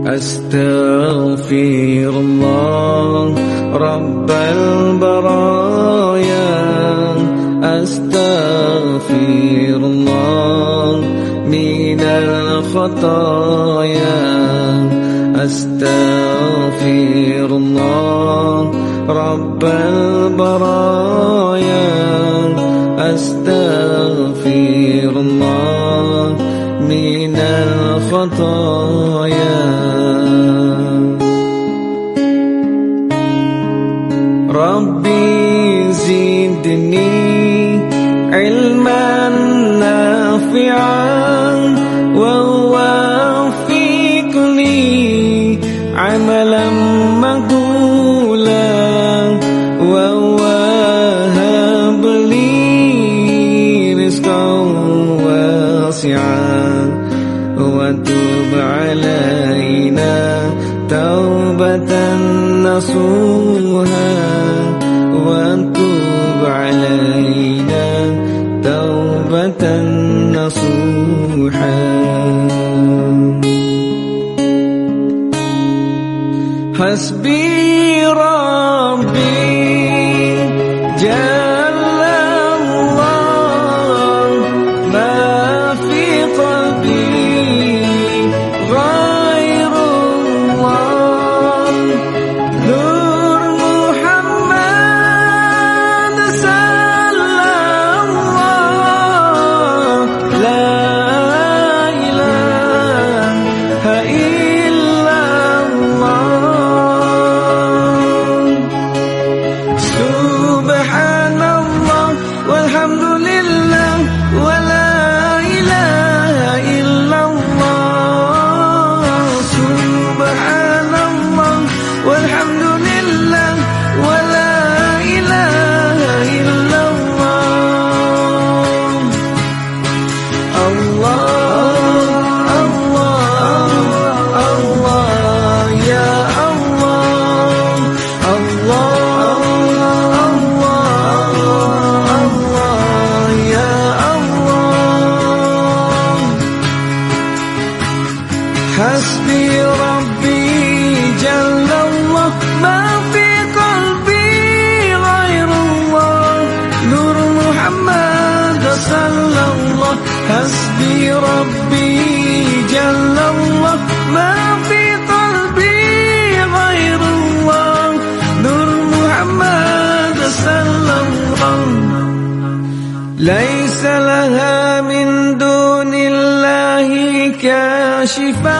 أستغفر الله رب البرايا، أستغفر الله من الخطايا، أستغفر الله رب البرايا، أستغفر الله من الخطايا. ربي زدني علما نافعا ووفق لي عملا مقبولا ووهب لي رزقا واسعا وتب علينا توبة نصوحا، وتب علينا توبة نصوحا. حسبي ربي جل الله ما في قلبي غير الله، نور محمد صلى الله، لا إله إلا الله. سبحان الله والحمد لله ولا إله إلا الله. سبحان الله والحمد لله ولا إله إلا الله. الله الله الله يا الله، الله الله الله يا الله. حسبي ربي جل الله ما في قلبي غير الله، نور محمد صلى الله. حسبي ربي جل الله ما في قلبي غير الله، نور محمد صلى الله. ليس لها من دون الله كاشفا،